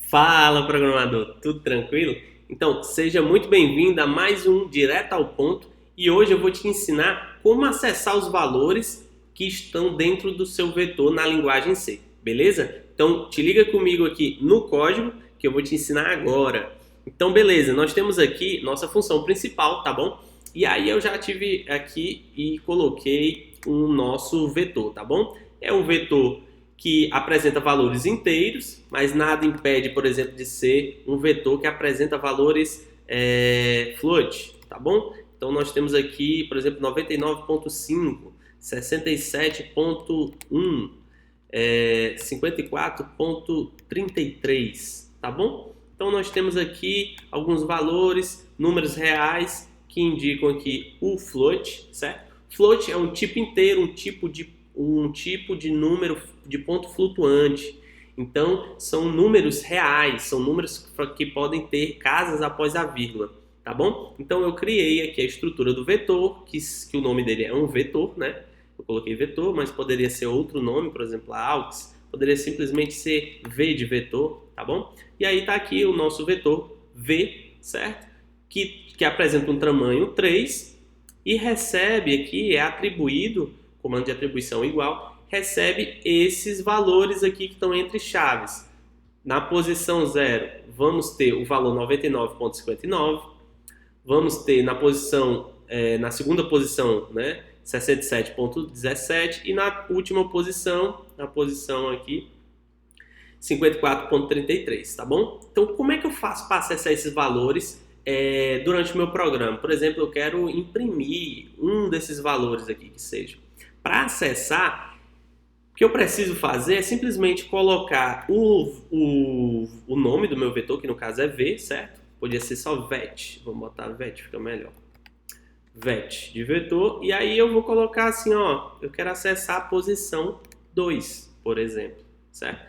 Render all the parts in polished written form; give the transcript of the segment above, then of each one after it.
Fala, programador, tudo tranquilo? Então, seja muito bem-vindo a mais um Direto ao Ponto e hoje eu vou te ensinar como acessar os valores que estão dentro do seu vetor na linguagem C, beleza? Então, te liga comigo aqui no código que eu vou te ensinar agora. Então, beleza, nós temos aqui nossa função principal, tá bom? E aí eu já tive aqui e coloquei o nosso vetor, tá bom? É um vetor que apresenta valores inteiros, mas nada impede, por exemplo, de ser um vetor que apresenta valores float, tá bom? Então nós temos aqui, por exemplo, 99.5, 67.1, 54.33, tá bom? Então nós temos aqui alguns valores, números reais que indicam aqui o float, certo? Float é um tipo inteiro, um tipo de número de ponto flutuante. Então, são números reais, são números que podem ter casas após a vírgula, tá bom? Então, eu criei aqui a estrutura do vetor, que o nome dele é um vetor, né? Eu coloquei vetor, mas poderia ser outro nome, por exemplo, a aux, poderia simplesmente ser V de vetor, tá bom? E aí tá aqui o nosso vetor V, certo? Que apresenta um tamanho 3 e recebe aqui, é atribuído, comando de atribuição igual, recebe esses valores aqui que estão entre chaves. Na posição 0, vamos ter o valor 99.59, vamos ter na segunda posição, né, 67.17 e na última posição, na posição aqui, 54.33, tá bom? Então, como é que eu faço para acessar esses valores durante o meu programa? Por exemplo, eu quero imprimir um desses valores aqui que seja. Para acessar, o que eu preciso fazer é simplesmente colocar o nome do meu vetor, que no caso é V, certo? Podia ser só VET, vamos botar VET, fica melhor. VET de vetor, e aí eu vou colocar assim, ó, eu quero acessar a posição 2, por exemplo, certo?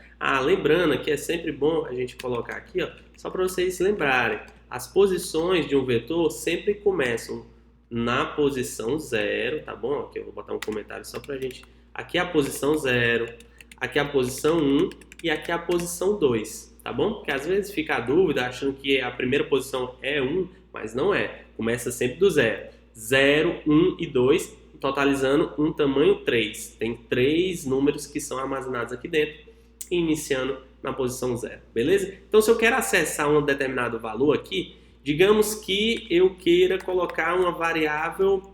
Lembrando que é sempre bom a gente colocar aqui, ó, só para vocês se lembrarem, as posições de um vetor sempre começam na posição 0, tá bom? Aqui eu vou botar um comentário só pra gente. Aqui é a posição 0, aqui é a posição 1 e aqui é a posição 2, tá bom? Porque às vezes fica a dúvida achando que a primeira posição é 1, mas não é. Começa sempre do 0. 0, 1 e 2, totalizando um tamanho 3. Tem 3 números que são armazenados aqui dentro, iniciando na posição 0, beleza? Então, se eu quero acessar um determinado valor aqui, digamos que eu queira colocar uma variável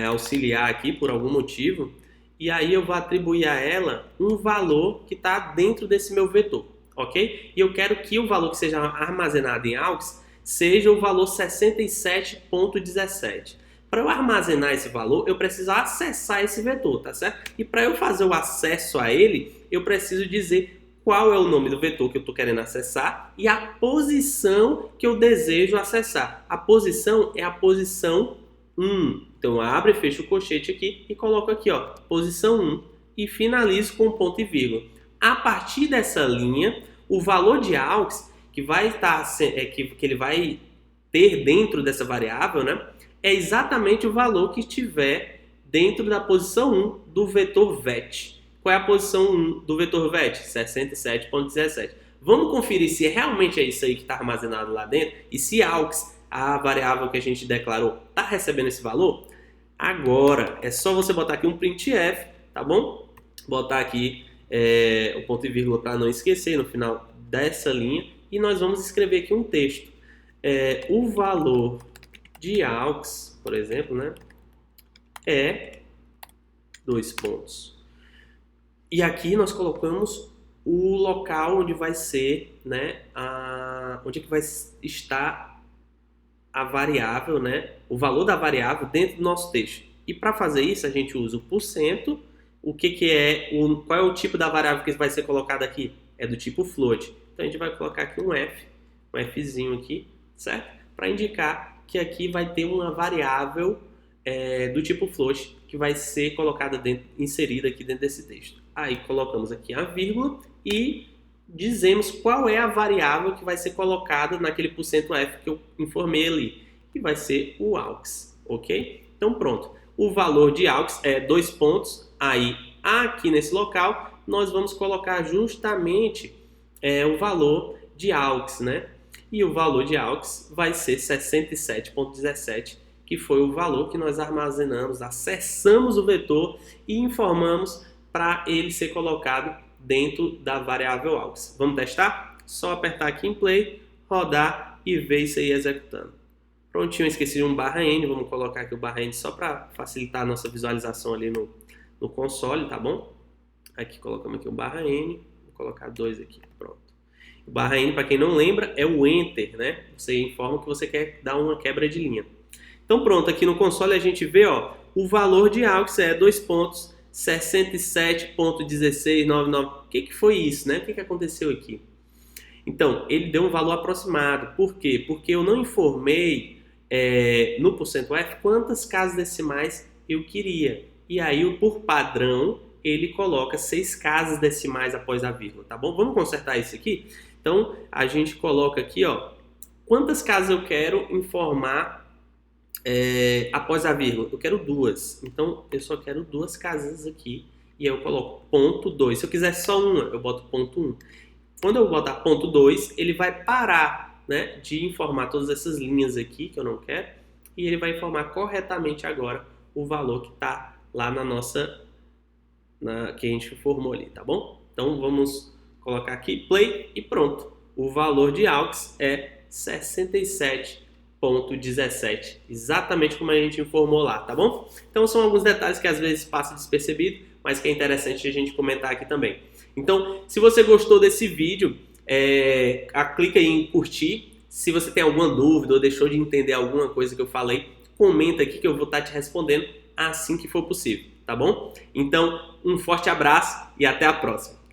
auxiliar aqui por algum motivo, e aí eu vou atribuir a ela um valor que está dentro desse meu vetor, ok? E eu quero que o valor que seja armazenado em aux seja o valor 67.17. Para eu armazenar esse valor, eu preciso acessar esse vetor, tá certo? E para eu fazer o acesso a ele, eu preciso dizer qual é o nome do vetor que eu estou querendo acessar e a posição que eu desejo acessar. A posição é a posição 1. Então, abre e fecha o colchete aqui e coloco aqui, ó, posição 1 e finalizo com um ponto e vírgula. A partir dessa linha, o valor de aux que vai estar, que ele vai ter dentro dessa variável, né, é exatamente o valor que estiver dentro da posição 1 do vetor VET. Qual é a posição 1 do vetor VET? 67.17. Vamos conferir se realmente é isso aí que está armazenado lá dentro e se aux, a variável que a gente declarou, está recebendo esse valor? Agora, é só você botar aqui um printf, tá bom? Botar aqui o ponto e vírgula para não esquecer no final dessa linha e nós vamos escrever aqui um texto. O valor de aux, por exemplo, né, é 2 pontos. E aqui nós colocamos o local onde vai ser, né, onde é que vai estar a variável, né, o valor da variável dentro do nosso texto. E para fazer isso, a gente usa o %. Qual é o tipo da variável que vai ser colocada aqui? É do tipo float. Então a gente vai colocar aqui um Fzinho aqui, certo? Para indicar que aqui vai ter uma variável do tipo float que vai ser colocada inserida aqui dentro desse texto. Aí colocamos aqui a vírgula e dizemos qual é a variável que vai ser colocada naquele %f que eu informei ali, que vai ser o aux, ok? Então pronto, o valor de aux é 2 pontos, aí aqui nesse local nós vamos colocar justamente é o valor de AUX, né? E o valor de AUX vai ser 67,17, que foi o valor que nós armazenamos, acessamos o vetor e informamos para ele ser colocado dentro da variável AUX. Vamos testar? Só apertar aqui em play, rodar e ver isso aí executando. Prontinho, eu esqueci de um /n, vamos colocar aqui o /n só para facilitar a nossa visualização ali no console, tá bom? Aqui colocamos aqui o /n, vou colocar 2 aqui, pronto. O /n, para quem não lembra, é o Enter, né? Você informa que você quer dar uma quebra de linha. Então pronto, aqui no console a gente vê, ó, o valor de AUX é 67,1699. O que foi isso, né? O que aconteceu aqui? Então, ele deu um valor aproximado. Por quê? Porque eu não informei no %F quantas casas decimais eu queria. E aí, por padrão, ele coloca 6 casas decimais após a vírgula, tá bom? Vamos consertar isso aqui? Então, a gente coloca aqui, ó, quantas casas eu quero informar após a vírgula. Eu quero 2. Então, eu só quero 2 casas aqui. E aí eu coloco ponto 2. Se eu quiser só uma, eu boto ponto 1. Quando eu botar ponto 2, ele vai parar, né, de informar todas essas linhas aqui que eu não quero. E ele vai informar corretamente agora o valor que está lá na nossa... que a gente formou ali, tá bom? Então, vamos colocar aqui play e pronto. O valor de AUX é 67,17, exatamente como a gente informou lá, tá bom? Então são alguns detalhes que às vezes passam despercebido, mas que é interessante a gente comentar aqui também. Então, se você gostou desse vídeo, clica aí em curtir. Se você tem alguma dúvida ou deixou de entender alguma coisa que eu falei, comenta aqui que eu vou estar te respondendo assim que for possível, tá bom? Então, um forte abraço e até a próxima.